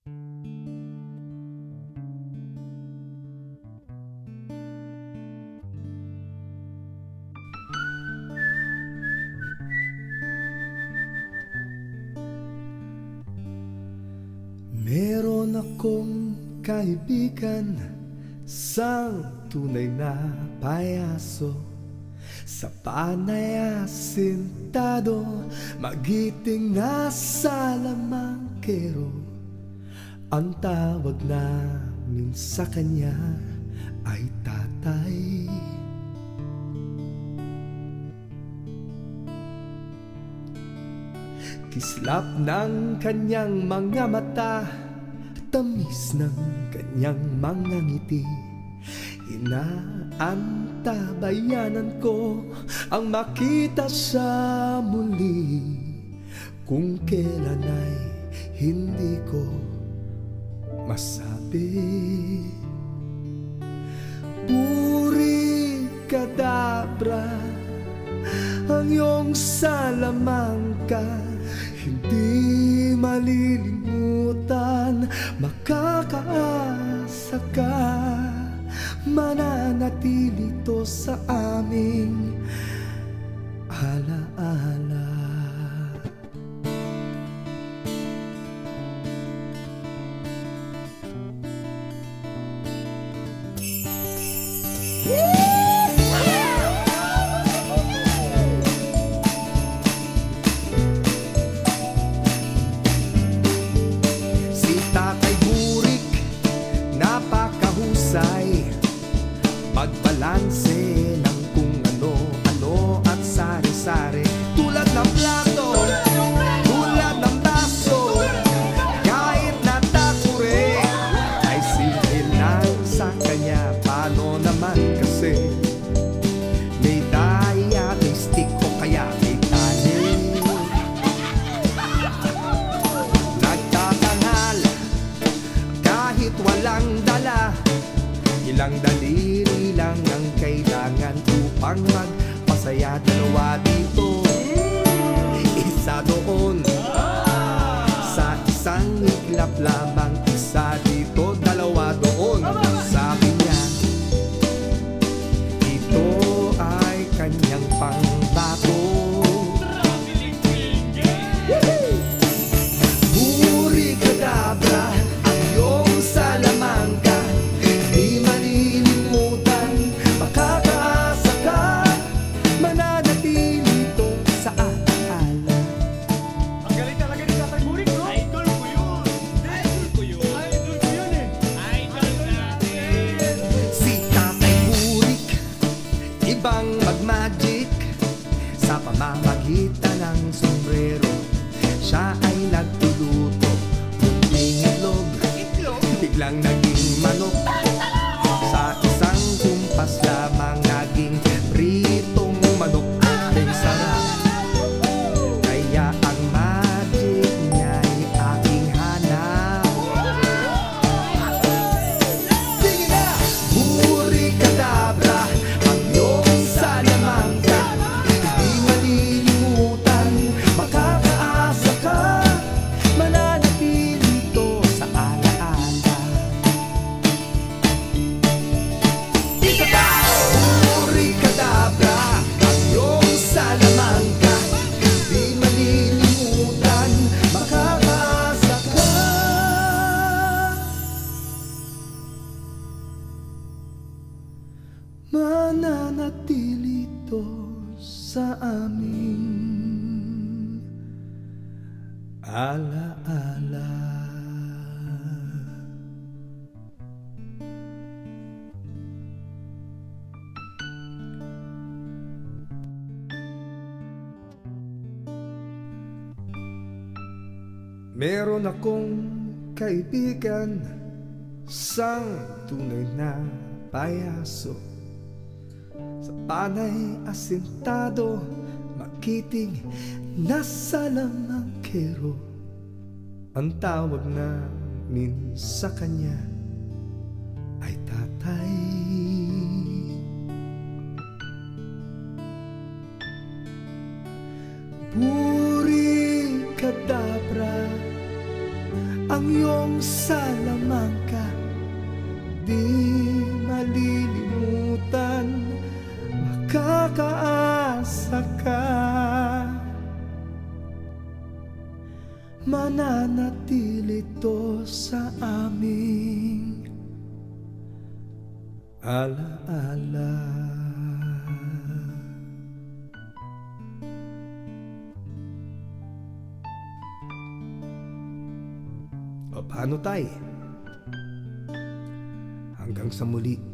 Meron akong kaibigan, sang tunay na payaso. Sa panay asintado, magiting na salamangkero. Ang tawag namin sa kanya ay tatay. Kislap ng kanyang mga mata, tamis ng kanyang mga ngiti. Inaantabayanan ko ang makita siya muli, kung kailan ay hindi ko masabi. Puri kadabra ang iyong salamangka, hindi malilimutan, makakaasa ka. Mananatili to sa aming alaala. Si Tatay Burik, napakahusay pagbalanse ng kung ano-ano at sari-sari. Tulad ng plato, tulad ng baso, kahit natakure ay simple lang sa kanya. Paano naman kasi may daya, may stick o kaya may tali. Nagtatanghal kahit walang dala, ilang daliri lang ang kailangan upang magpasaya. Dalawa dito, isa doon, sa isang iglap lamang. Isa dito, dalawa doon. Sabi niya, ito ay kanyang pangbato. Puri kadabra ang iyong salamangka, di malilimutan, makakaasa ka. Mananatili ito sa alaala. Ang galing talaga ni Tatay Burik, no? Idol ko yun! Idol ko yun! Idol ko yun eh! Idol natin! Si Tatay Burik, ibang mag-magic sa pamamagitan ng sombrero. Siya ay nagtuluto, kunting itlog, biglang naging manok. Sa isang kumpas lamang naging pritong manok. Ang sarap, kaya ang magic niya'y aking hanap. Sige na! Puri kadabra ang iyong salamangka, hindi malilimutan, makakaasa ka. Mananatili ito sa alaala. Isa pa! Puri kadabra ang iyong salamangka, hindi malilimutan, makakaasa ka. Mananatili ito sa aming alaala. Meron akong kaibigan, sang tunay na payaso. Sa panay asintado, makiting na salamangkero. Ang tawag namin sa kanya ay tatay. Puri kadabra ang iyong salamangka di malilimutan, makakaasa ka, mananatili to sa aming alaala. O paano tay? Hanggang sa muli.